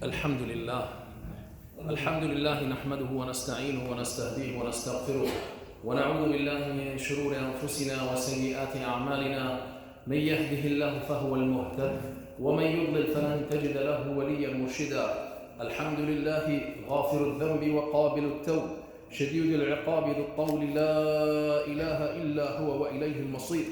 الحمد لله الحمد لله نحمده ونستعينه ونستهديه ونستغفره ونعوذ بالله من شرور أنفسنا وسيئات أعمالنا. من يهده الله فهو المهتد ومن يضلل فلن تجد له وليا مرشدا. الحمد لله غافر الذنب وقابل التوب شديد العقاب ذو الطول لا إله إلا هو وإليه المصير.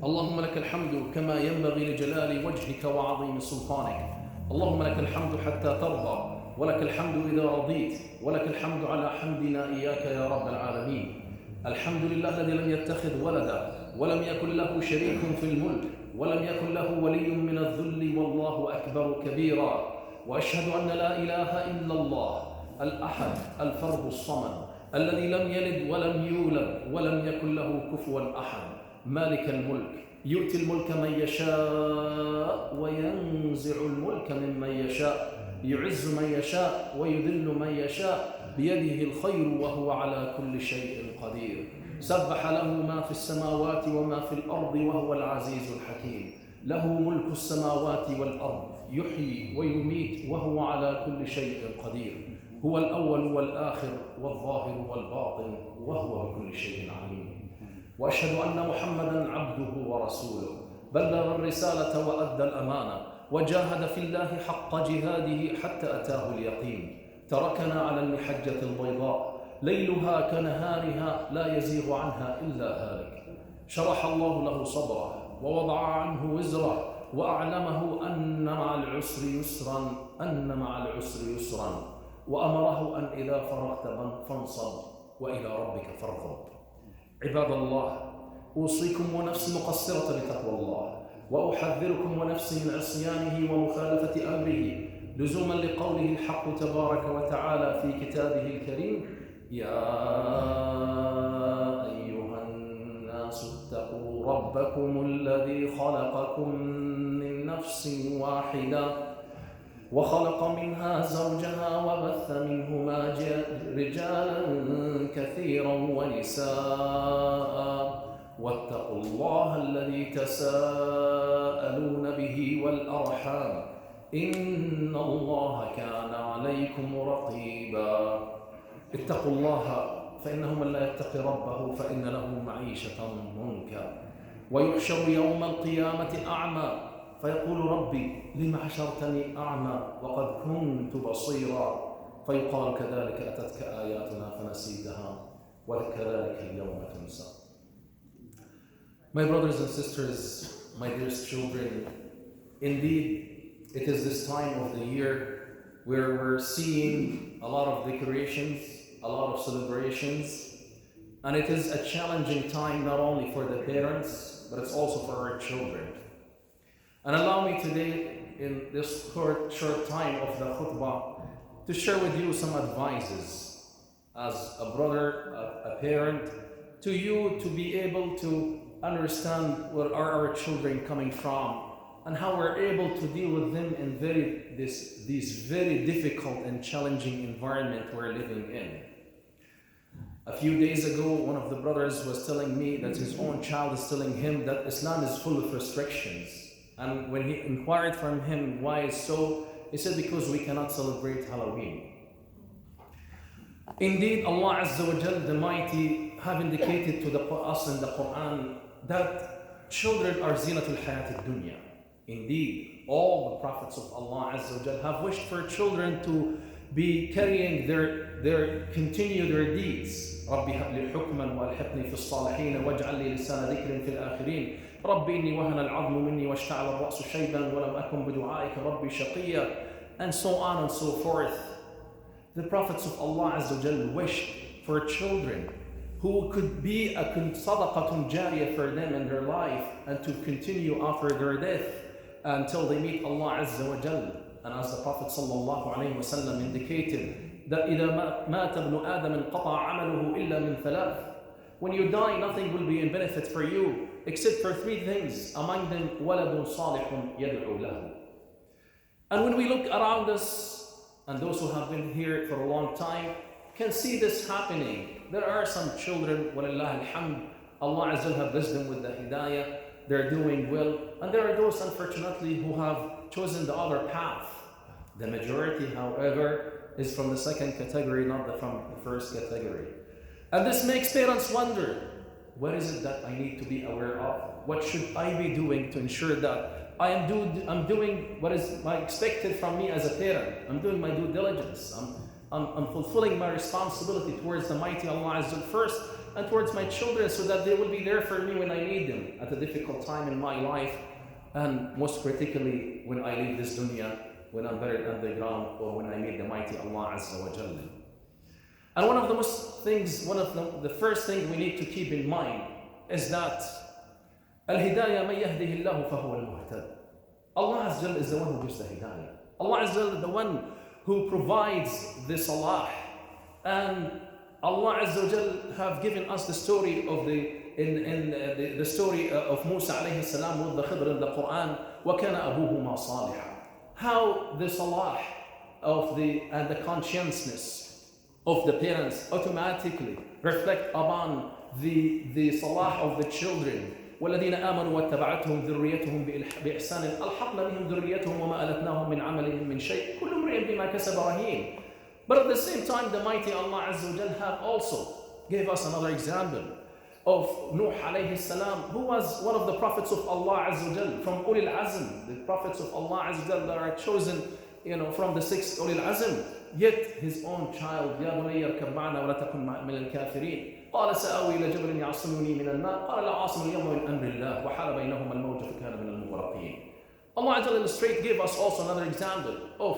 اللهم لك الحمد كما ينبغي لجلال وجهك وعظيم سلطانك. اللهم لك الحمد حتى ترضى، ولك الحمد إذا رضيت، ولك الحمد على حمدنا إياك يا رب العالمين. الحمد لله الذي لم يتخذ ولدا ولم يكن له شريك في الملك ولم يكن له ولي من الذل والله أكبر كبيرا. وأشهد أن لا إله إلا الله الأحد الفرد الصمد الذي لم يلد ولم يولد ولم يكن له كفوا أحد. مالك الملك يؤتي الملك من يشاء وينزع الملك ممن يشاء، يعز من يشاء ويذل من يشاء، بيده الخير وهو على كل شيء قدير. سبح له ما في السماوات وما في الأرض وهو العزيز الحكيم. له ملك السماوات والأرض يحيي ويميت وهو على كل شيء قدير. هو الأول والآخر والظاهر والباطن وهو بكل شيء عليم. وأشهد أن محمدًا عبده ورسوله بلغ الرسالة وأدى الأمانة وجاهد في الله حق جهاده حتى أتاه اليقين. تركنا على المحجة البيضاء ليلها كنهارها لا يزيغ عنها إلا هالك. شرح الله له صدره ووضع عنه وزره وأعلمه أن مع العسر يسرا وأمره أن إذا فرغت فانصب وإلى ربك فارغب. عباد الله، أوصيكم ونفسي مقصرة بتقوى الله، وأحذركم ونفسي من عصيانه ومخالفة أمره لزوما لقوله الحق تبارك وتعالى في كتابه الكريم: يا أيها الناس اتقوا ربكم الذي خلقكم من نفس واحدة وخلق منها زوجها وبث منهما رجالا كثيرا ونساء واتقوا الله الذي تساءلون به والأرحام إن الله كان عليكم رقيبا. اتقوا الله فإنه من لا يتقي ربه فإن له معيشة ضنكا ويحشر يوم القيامة أعمى فيقول ربي لم حشرتني أعمى وقد كنت بصيرا، فيقال كذلك أتتك آياتنا فنسيتها وكذلك اليوم تنسى. My brothers and sisters, my dearest children, indeed it is this time of the year where we're seeing a lot of decorations, a lot of celebrations, and it is a challenging time not only for the parents but it's also for our children. And allow me today, in this short time of the khutbah, to share with you some advices as a brother, a parent, to you to be able to understand where are our children coming from and how we're able to deal with them in these very difficult and challenging environment we're living in. A few days ago, one of the brothers was telling me that his own child is telling him that Islam is full of restrictions. And when he inquired from him why so, he said because we cannot celebrate Halloween. Indeed, Allah Azza wa Jal, the Mighty, have indicated to us in the Quran that children are zinatul hayat dunya. Indeed, all the prophets of Allah Azza wa Jal have wished for children to be carrying continue their deeds. ربي هب لي حكما والحقني في الصالحين واجعل لي لسان ذكر في الآخرين ربي إني وهن العظم مني واشتعل الرأس شيبا ولم أكن بدعائك ربي شقيا, and so on and so forth. The prophets of Allah Azza wa Jal wished for children who could be a sadaqatun jariyah for them in their life and to continue after their death until they meet Allah Azza wa Jal. And as the Prophet sallallahu alayhi wa sallam indicated, that إذا مات ابن آدم انقطع عمله إلا من ثلاث. When you die, nothing will be in benefit for you except for three things, among them ولد صالح يدعو له. And when we look around us, and those who have been here for a long time can see this happening. There are some children, walillah alhamd, Allah Azza wa Jal have blessed them with the hidayah, they're doing well, and there are those unfortunately who have chosen the other path. The majority, however, is from the second category, not from the first category. And this makes parents wonder, what is it that I need to be aware of? What should I be doing to ensure that I'm doing what is expected from me as a parent? I'm doing my due diligence. I'm fulfilling my responsibility towards the mighty Allah Azza first and towards my children, so that they will be there for me when I need them at a difficult time in my life, and most critically when I leave this dunya, when I'm buried underground, or when I meet the mighty Allah Azza wa Jalla. And one of the first things we need to keep in mind is that Al-Hidayah man yahdihillahu fahuwa al-muhtad. Allah Azza wa Jalla is the one who gives the Hidayah. Allah Azza wa Jalla is the one who provides the salah. And Allah Azza wa Jalla have given us the story of the story of Musa alayhi salam with the Khidr in the Quran. وَكَانَ أَبُوهُمَا صَالِحًا. How the salah and the conscientiousness of the parents automatically reflect upon the salah of the children. والذين آمنوا واتبعتهم ذريتهم بإحسان ألحقنا بهم ذريتهم وما ألتناهم من عملهم من شيء كل امرئ بما كسب رهين. But at the same time, the mighty Allah Azza wa Jalla have also gave us another example of Nuh alayhi salam, who was one of the prophets of Allah Azza wa Jalla, from Ulil Azm, the prophets of Allah Azza wa Jalla that are chosen, from the 6 Ulil Azm. Yet his own child, يا بني اركب معنا ولا تكن من الكافرين. قال سآوي إلى جبل يعصمني من الماء قال لا عاصم اليوم من أمر الله وحال بينهما الموج فكان من المغرقين. Allah Azza wa Jalla gave us also another example of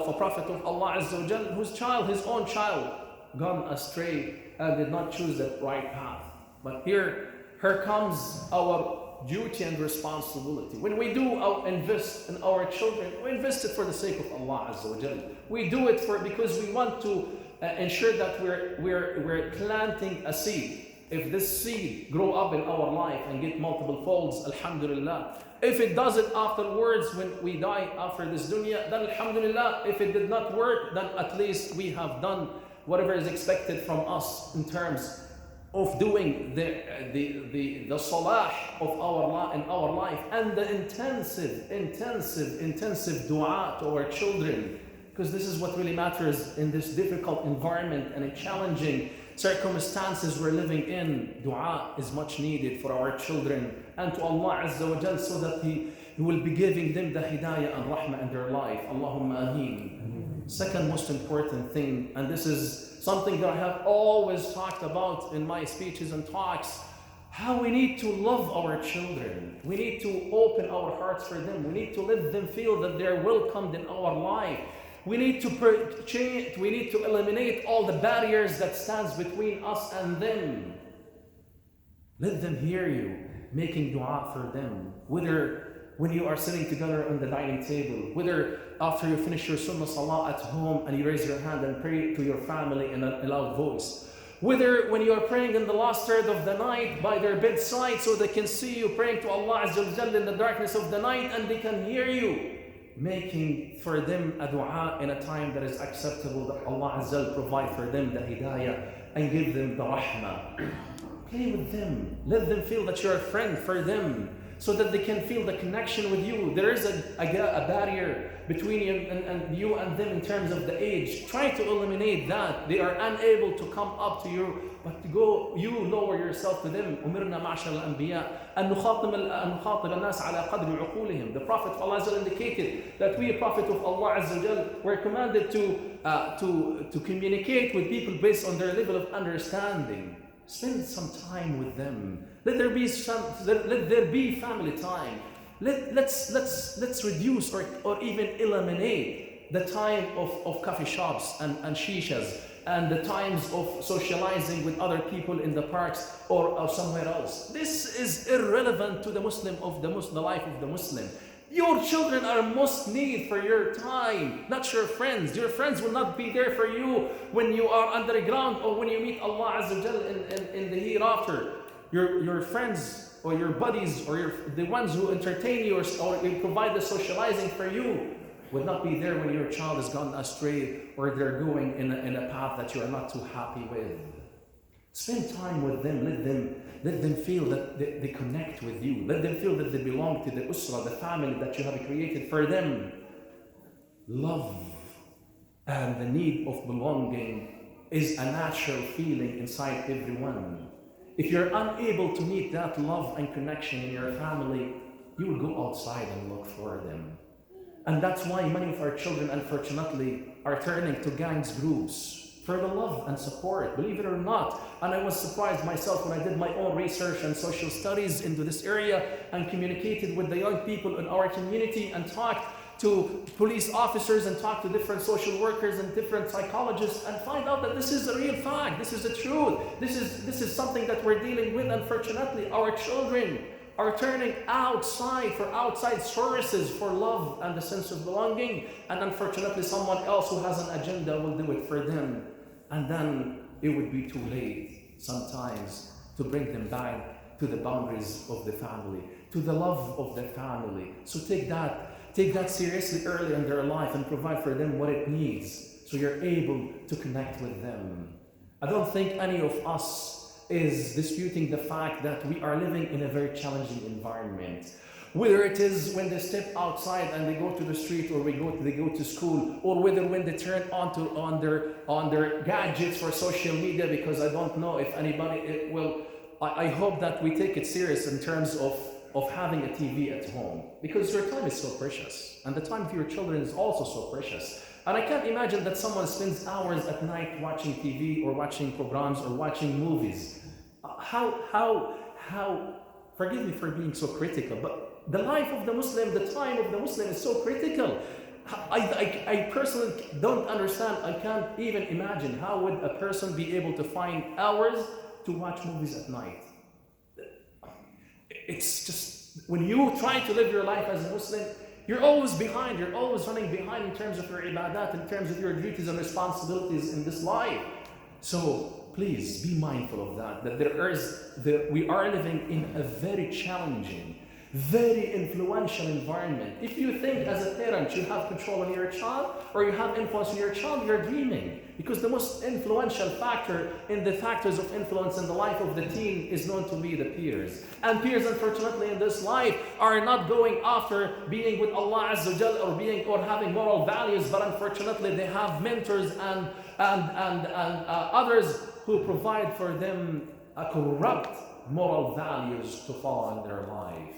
a prophet of Allah Azza wa Jalla, his own child, gone astray and did not choose the right path. But here comes our duty and responsibility. When we do invest in our children, we invest it for the sake of Allah Azza wa Jalla. We do it because we want to ensure that we're planting a seed. If this seed grow up in our life and get multiple folds, alhamdulillah. If it does it afterwards, when we die after this dunya, then alhamdulillah. If it did not work, then at least we have done whatever is expected from us in terms of doing the salah of our life, and the intensive dua to our children, because this is what really matters in this difficult environment and in challenging circumstances we're living in. Dua is much needed for our children and to Allah Azza wa Jal, so that He will be giving them the hidayah and rahmah in their life. Allahumma ameen. Second most important thing, and this is something that I have always talked about in my speeches and talks, how we need to love our children. We need to open our hearts for them. We need to let them feel that they're welcomed in our life. We need to eliminate all the barriers that stands between us and them. Let them hear you making dua for them, whether when you are sitting together on the dining table, whether after you finish your sunnah salah at home and you raise your hand and pray to your family in a loud voice, whether when you are praying in the last third of the night by their bedside so they can see you praying to Allah Azza wa Jalla in the darkness of the night and they can hear you making for them a dua in a time that is acceptable, that Allah Azza wa Jalla provide for them the hidayah and give them the rahmah. Play with them. Let them feel that you're a friend for them, so that they can feel the connection with you. There is a barrier between you and them in terms of the age. Try to eliminate that. They are unable to come up to you, but you lower yourself to them. أمرنا معشر الأنبياء أن نخاطب الناس على قدر عقولهم. The Prophet of Allah indicated that we, Prophet of Allah Azza wa Jal, were commanded to communicate with people based on their level of understanding. Spend some time with them. Let there be family time. Let's reduce or even eliminate the time of coffee shops and shishas, and the times of socializing with other people in the parks or somewhere else. This is irrelevant to the life of the Muslim. Your children are most need for your time, not your friends. Your friends will not be there for you when you are underground or when you meet Allah Azza wa Jalla in the hereafter. Your friends or your buddies or the ones who entertain you or provide the socializing for you will not be there when your child has gone astray or they're going in a path that you are not too happy with. Spend time with them. Let them feel that they connect with you. Let them feel that they belong to the usra, the family that you have created for them. Love and the need of belonging is a natural feeling inside everyone. If you're unable to meet that love and connection in your family, you will go outside and look for them. And that's why many of our children, unfortunately, are turning to gangs groups for the love and support, believe it or not. And I was surprised myself when I did my own research and social studies into this area and communicated with the young people in our community and talked to police officers and talk to different social workers and different psychologists and find out that this is a real fact, this is the truth, this is something that we're dealing with. Unfortunately, our children are turning outside for outside sources for love and the sense of belonging, and unfortunately someone else who has an agenda will do it for them, and then it would be too late sometimes to bring them back to the boundaries of the family, to the love of the family. So take that seriously early in their life and provide for them what it needs so you're able to connect with them. I don't think any of us is disputing the fact that we are living in a very challenging environment. Whether it is when they step outside and they go to the street, or they go to school, or whether when they turn on their gadgets for social media, because I don't know if anybody I hope that we take it serious in terms of having a TV at home, because your time is so precious, and the time of your children is also so precious. And I can't imagine that someone spends hours at night watching TV or watching programs or watching movies. Forgive me for being so critical, but the life of the Muslim, the time of the Muslim is so critical. I personally don't understand. I can't even imagine how would a person be able to find hours to watch movies at night. It's just, when you try to live your life as a Muslim, you're always behind, you're always running behind in terms of your ibadat, in terms of your duties and responsibilities in this life. So please be mindful of that we are living in a very challenging, very influential environment. If you think as a parent you have control on your child or you have influence on your child, you're dreaming. Because the most influential factor in the factors of influence in the life of the teen is known to be the peers. And peers, unfortunately, in this life are not going after being with Allah Azza wa Jal or having moral values, but unfortunately they have mentors and others who provide for them a corrupt moral values to follow in their life.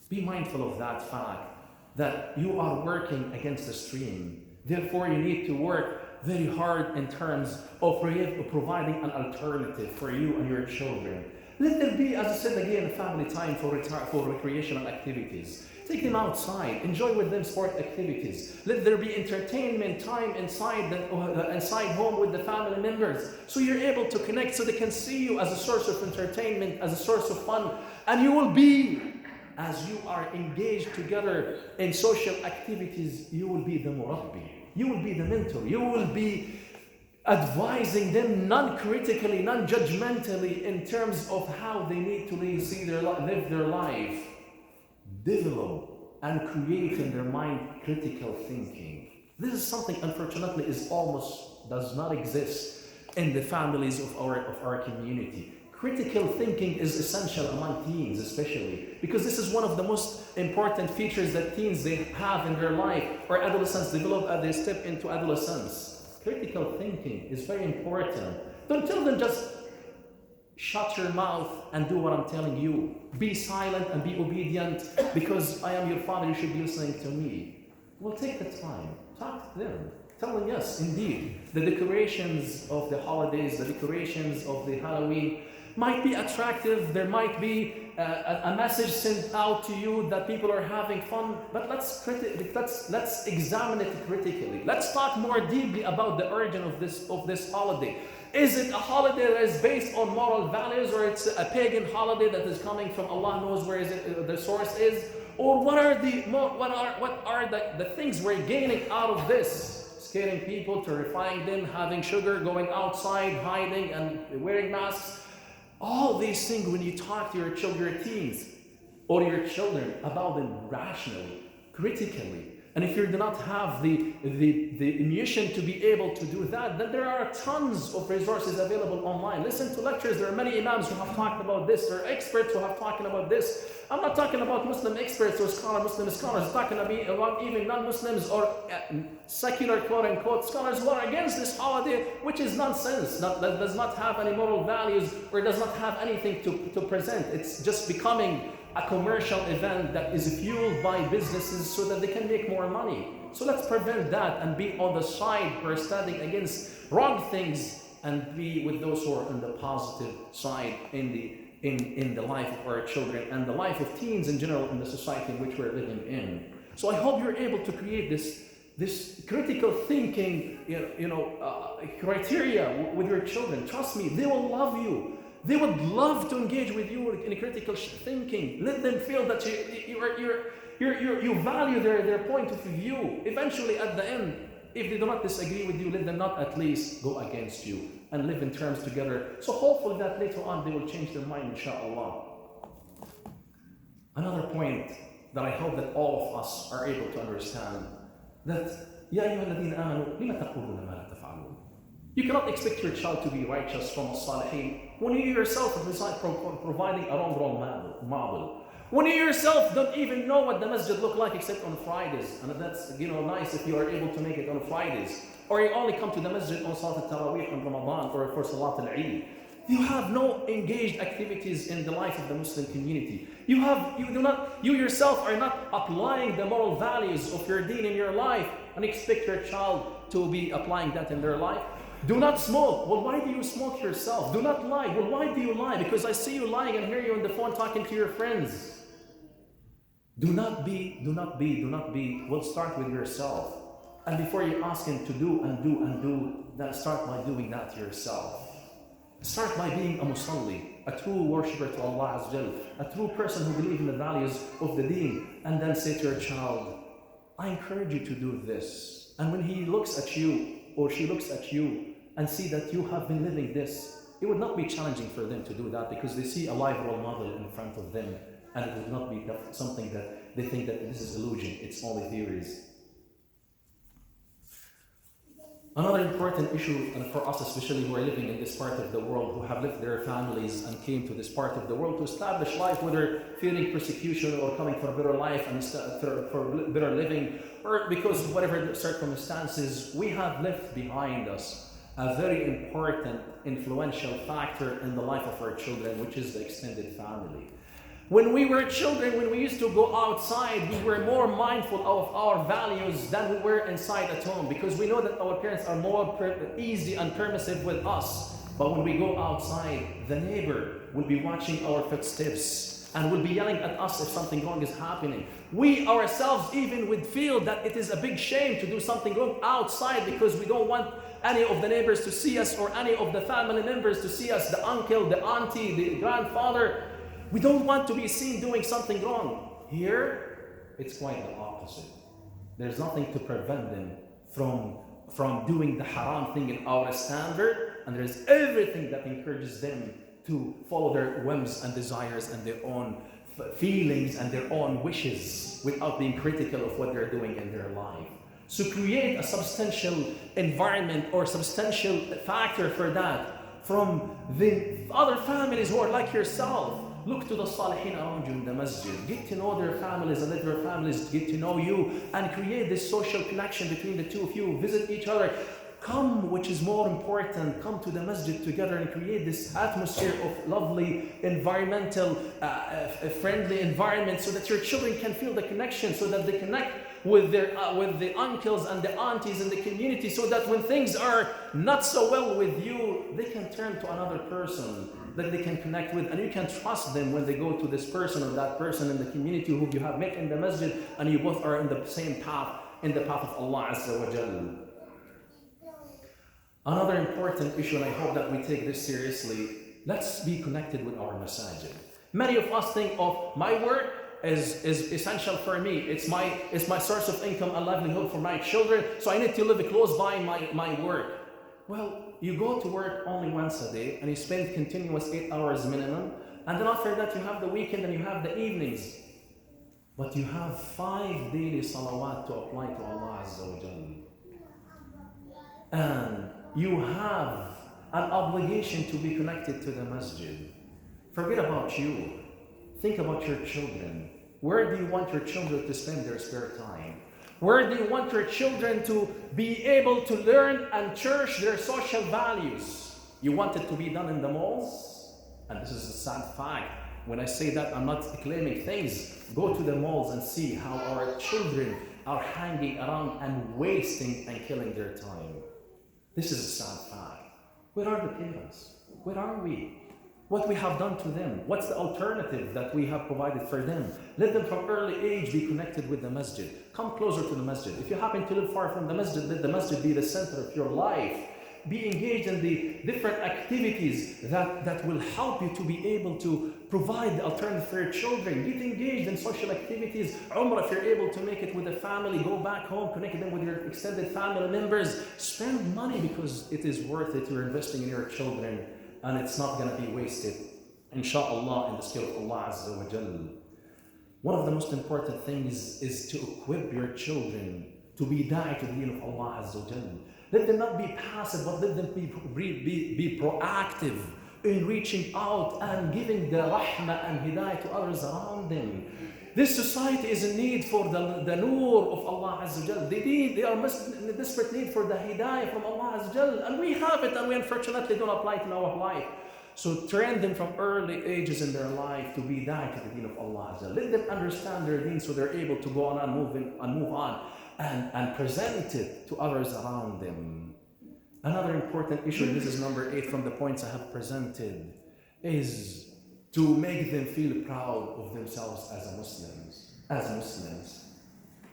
Be mindful of that fact, that you are working against the stream. Therefore, you need to work very hard in terms of providing an alternative for you and your children. Let there be, as I said again, family time for recreational activities. Take them outside, enjoy with them sport activities. Let there be entertainment time inside home with the family members, so you're able to connect, so they can see you as a source of entertainment, as a source of fun. And you will be, as you are engaged together in social activities, you will be the murabbi, you will be the mentor, you will be advising them non-critically, non-judgmentally in terms of how they need to live their life, develop and create in their mind critical thinking. This is something, unfortunately, does not exist in the families of our community. Critical thinking is essential among teens, especially because this is one of the most important features that teens they have in their life, or adolescents develop as they step into adolescence. Critical thinking is very important. Don't tell them just shut your mouth and do what I'm telling you. Be silent and be obedient because I am your father, you should be listening to me. Well, take the time, talk to them. Tell them, yes, indeed, the decorations of the holidays, the decorations of the Halloween might be attractive. There might be a message sent out to you that people are having fun, but let's examine it critically. Let's talk more deeply about the origin of this holiday. Is it a holiday that is based on moral values, or it's a pagan holiday that is coming from Allah knows where the source is? Or what are the things we're gaining out of this? Scaring people, terrifying them, having sugar, going outside, hiding and wearing masks. All these things, when you talk to your teens or your children about them rationally, critically, And if you do not have the mission to be able to do that, then there are tons of resources available online. Listen to lectures. There are many imams who have talked about this. There are experts who have talked about this. I'm not talking about Muslim experts or Muslim scholars. I'm talking about even non-Muslims or secular quote-unquote scholars who are against this holiday, which is nonsense. That does not have any moral values or does not have anything to present. It's just becoming a commercial event that is fueled by businesses so that they can make more money. So let's prevent that and be on the side who are standing against wrong things and be with those who are on the positive side in the life of our children and the life of teens in general in the society in which we're living in. So I hope you're able to create this critical thinking criteria with your children. Trust me, they will love you. They would love to engage with you in critical thinking. Let them feel that you value their point of view. Eventually, at the end, if they do not disagree with you, let them not at least go against you and live in terms together. So hopefully that later on they will change their mind, inshallah. Another point that I hope that all of us are able to understand, that يا أيها الذين آمنوا لما تقولون ما لا تفعلون. You cannot expect your child to be righteous from Salihin when you yourself are providing a wrong role model. When you yourself don't even know what the masjid look like except on Fridays, and that's nice if you are able to make it on Fridays, or you only come to the masjid on Salat al-Taraweeh on Ramadan or for Salat al-Eid. You have no engaged activities in the life of the Muslim community. You yourself are not applying the moral values of your deen in your life and expect your child to be applying that in their life. Do not smoke. Well, why do you smoke yourself? Do not lie. Well, why do you lie? Because I see you lying and hear you on the phone talking to your friends. Do not be. Well, start with yourself. And before you ask him to do, then start by doing that yourself. Start by being a musalli, a true worshipper to Allah Azza wa Jal, a true person who believes in the values of the deen, and then say to your child, I encourage you to do this. And when he looks at you or she looks at you and see that you have been living this, it would not be challenging for them to do that because they see a live role model in front of them, and it would not be something that they think that this is illusion, it's only theories. Another important issue, and for us especially who are living in this part of the world, who have left their families and came to this part of the world to establish life, whether fearing persecution or coming for a better life and for better living, or because of whatever the circumstances, we have left behind us a very important, influential factor in the life of our children, which is the extended family. When we were children, when we used to go outside, we were more mindful of our values than we were inside at home, because we know that our parents are more easy and permissive with us. But when we go outside, the neighbor will be watching our footsteps and will be yelling at us if something wrong is happening. We ourselves even would feel that it is a big shame to do something wrong outside because we don't want any of the neighbors to see us or any of the family members to see us, the uncle, the auntie, the grandfather. We don't want to be seen doing something wrong. Here, it's quite the opposite. There's nothing to prevent them from doing the haram thing in our standard, and there's everything that encourages them to follow their whims and desires and their own feelings and their own wishes without being critical of what they're doing in their life. So create a substantial environment or substantial factor for that from the other families who are like yourself. Look to the salihin around you in the masjid. Get to know their families and let their families get to know you and create this social connection between the two of you. Visit each other. Come, which is more important, come to the masjid together and create this atmosphere of lovely, environmental, friendly environment so that your children can feel the connection, so that they connect with the uncles and the aunties in the community, so that when things are not so well with you, they can turn to another person that they can connect with, and you can trust them when they go to this person or that person in the community who you have met in the masjid, and you both are in the same path, in the path of Allah Azza wa Jalla. Another important issue, and I hope that we take this seriously, let's be connected with our masajid. Many of us think of my work is essential for me. It's my source of income and livelihood for my children, so I need to live close by my work. Well, you go to work only once a day and you spend continuous 8 hours minimum, and then after that you have the weekend and you have the evenings. but you have 5 daily salawat to apply to Allah Azza wa Jal. And you have an obligation to be connected to the masjid. Forget about you. Think about your children. Where do you want your children to spend their spare time? Where do you want your children to be able to learn and cherish their social values? You want it to be done in the malls? And this is a sad fact. When I say that, I'm not claiming things. Go to the malls and see how our children are hanging around and wasting and killing their time. This is a sad fact. Where are the parents? Where are we? What we have done to them? What's the alternative that we have provided for them? Let them from early age be connected with the masjid. Come closer to the masjid. If you happen to live far from the masjid, let the masjid be the center of your life. Be engaged in the different activities that will help you to be able to provide the alternative for your children. Get engaged in social activities. Umrah, if you're able to make it with the family, go back home, connect them with your extended family members. Spend money because it is worth it. You're investing in your children and it's not going to be wasted, inshallah, in the skill of Allah Azza wa Jal. One of the most important things is to equip your children to be da'i to the deen of Allah Azza wa Jal. Let them not be passive, but let them be proactive in reaching out and giving the rahmah and hidayah to others around them. This society is in need for the nur of Allah Azza wa Jal. They are in desperate need for the hidayah from Allah Azza wa Jal. And we have it, and we unfortunately don't apply it in our life. So train them from early ages in their life to be da'i to the deen of Allah Azza wa Jal. Let them understand their deen so they're able to go on and move on. And present it to others around them. Another important issue, this is number 8 from the points I have presented, is to make them feel proud of themselves as Muslims.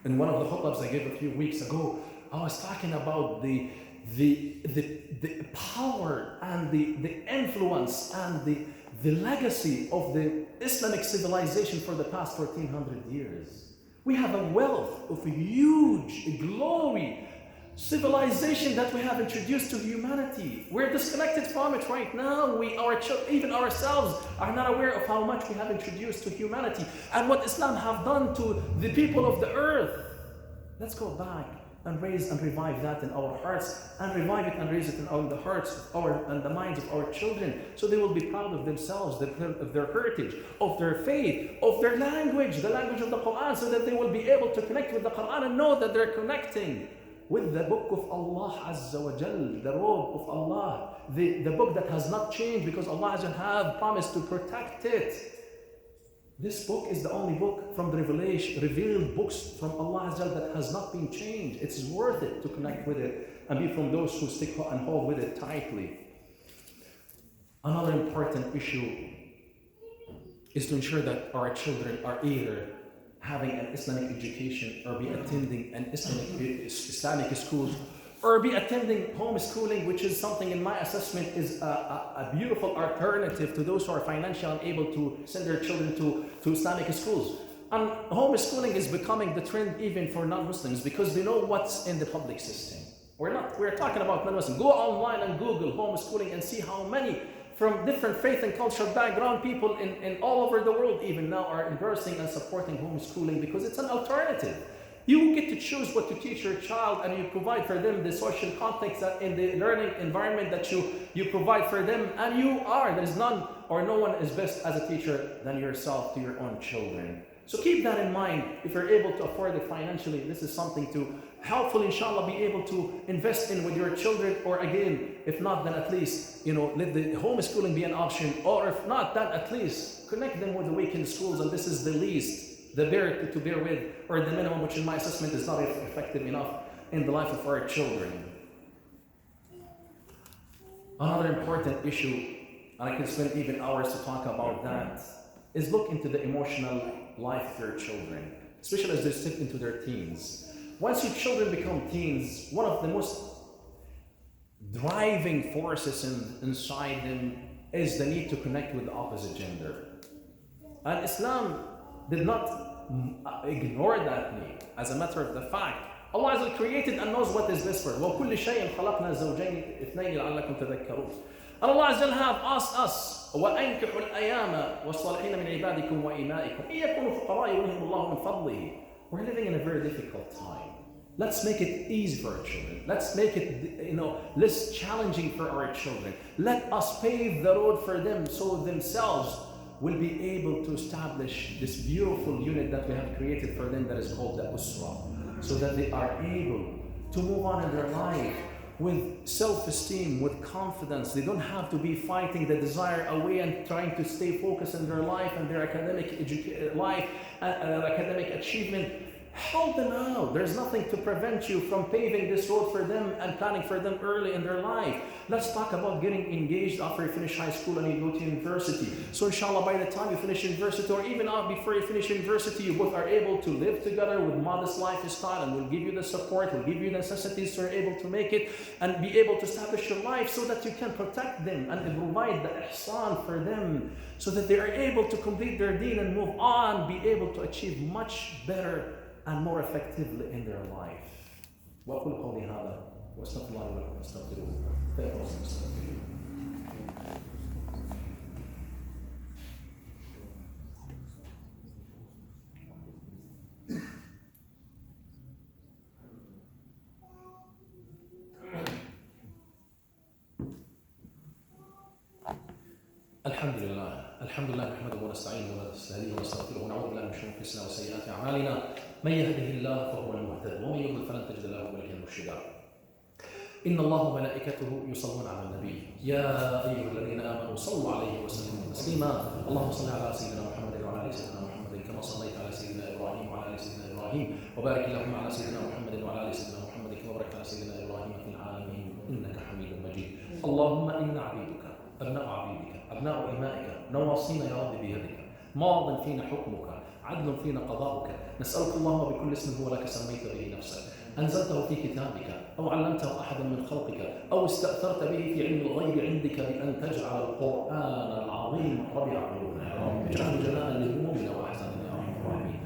In one of the khutbahs I gave a few weeks ago, I was talking about the power and the influence and the legacy of the Islamic civilization for the past 1400 years. We have a wealth of huge glory, civilization that we have introduced to humanity. We're disconnected from it right now. Even ourselves are not aware of how much we have introduced to humanity and what Islam have done to the people of the earth. Let's go back and raise and revive that in our hearts, and revive it and raise it in the hearts and the minds of our children, so they will be proud of themselves, of their heritage, of their faith, of their language, the language of the Quran, so that they will be able to connect with the Quran and know that they're connecting with the book of Allah Azza wa Jal, the robe of Allah, the book that has not changed because Allah Azza wa Jal have promised to protect it. This book is the only book from the revealed books from Allah Azza wa Jal that has not been changed. It's worth it to connect with it and be from those who stick and hold with it tightly. Another important issue is to ensure that our children are either having an Islamic education or be attending an Islamic schools or be attending homeschooling, which is something in my assessment is a beautiful alternative to those who are financially unable to send their children to Islamic schools. And homeschooling is becoming the trend even for non-Muslims because they know what's in the public system. We're talking about non-Muslims. Go online and Google homeschooling and see how many from different faith and cultural background people in all over the world even now are endorsing and supporting homeschooling because it's an alternative. You get to choose what to teach your child, and you provide for them the social context that in the learning environment that you provide for them, and there's none or no one is best as a teacher than yourself to your own children. So keep that in mind. If you're able to afford it financially, this is something to helpfully, inshallah, be able to invest in with your children, or again, if not, then at least, let the homeschooling be an option, or if not, then at least connect them with the weekend schools, and this is the least. The bear to bear with, or the minimum, which in my assessment is not effective enough in the life of our children. Another important issue, and I can spend even hours to talk about that, is look into the emotional life of your children, especially as they step into their teens. Once your children become teens, one of the most driving forces inside them is the need to connect with the opposite gender. And Islam did not ignore that need. As a matter of the fact, Allah Azza created and knows what is best for it. وَكُلِّ شَيْءٍ خَلَقْنَا زَوْجَيْنِ اثْنَيْنِ لَعَلَّكُمْ تَذَكَّرُونَ. And Allah Azza wa Jalla have asked us, وَأَنْكِحُوا الْأَيَامَ وَالصَّالِحِينَ مِنْ عِبَادِكُمْ وَإِمَائِكُمْ إِنْ يَكُونُوا فُقَرَاءَ يُغْنِهِمُ اللَّهُ مِنْ فَضْلِهِ. We're living in a very difficult time. Let's make it easy for our children. Let's make it, less challenging for our children. Let us pave the road for them so themselves will be able to establish this beautiful unit that we have created for them that is called the Usra, so that they are able to move on in their life with self-esteem, with confidence. They don't have to be fighting the desire away and trying to stay focused in their life and their academic life and academic achievement. Help them out. There's nothing to prevent you from paving this road for them and planning for them early in their life. Let's talk about getting engaged after you finish high school and you go to university. So inshallah, by the time you finish university, or even before you finish university, you both are able to live together with modest lifestyle, and we'll give you the support, we'll give you the necessities so you're able to make it and be able to establish your life so that you can protect them and provide the ihsan for them so that they are able to complete their deen and move on, be able to achieve much better and more effectively in their life. وأقول قولي هذا وأستغفر الله لي ولكم فاستغفروه فإنه هو المستغفر. الحمد لله نحمده ونستعينه ونستهديه ونستغفره ونعوذ بالله من شرور انفسنا وسيئات اعمالنا من يهده الله فهو المهتد ومن يضلل فلن تجد له وليا مرشدا. ان الله وملائكته يصلون على النبي يا ايها الذين امنوا صلوا عليه وسلموا تسليما. اللهم صل على سيدنا محمد وعلى ال سيدنا محمد كما صليت على سيدنا ابراهيم وعلى ال سيدنا ابراهيم وبارك اللهم على سيدنا محمد وعلى ال سيدنا محمد كما باركت على سيدنا ابراهيم في العالمين انك حميد مجيد. اللهم انا عبيدك ابناء عبيدك أبناء إمائك نواصينا يا رب بيدك ماض فينا حكمك عدل فينا قضاؤك. نسألك اللهم بكل اسم هو لك سميت به نفسك أنزلته في كتابك أو علمته أحدا من خلقك أو استأثرت به في علم الغيب عندك بأن تجعل القرآن العظيم ربيع قلوبنا يا رب اجعله جلاء لهمومنا وأحزاننا يا رب العالمين.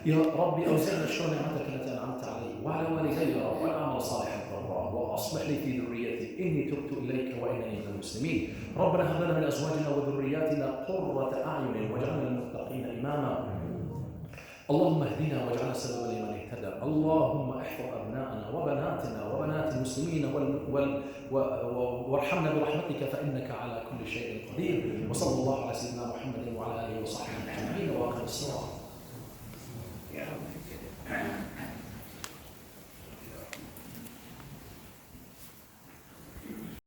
يا رب أوزعنا شكر نعمتك التي أنعمت علي وعلى والدي يا رب والأعمال صالحا ترضاه وأصلح لي في ذريتي إني تبت إليك وإنني من المسلمين. ربنا هب لنا من أزواجنا وذرياتنا قرة أعين واجعلنا للمتقين إماما. اللهم اهدنا واجعلنا سببا لمن اهتدى. اللهم احفظ أبناءنا وبناتنا وبنات المسلمين وارحمنا برحمتك فإنك على كل شيء قدير. وصلى الله على سيدنا محمد وعلى آله وصحبه أجمعين وآخر الصلاة.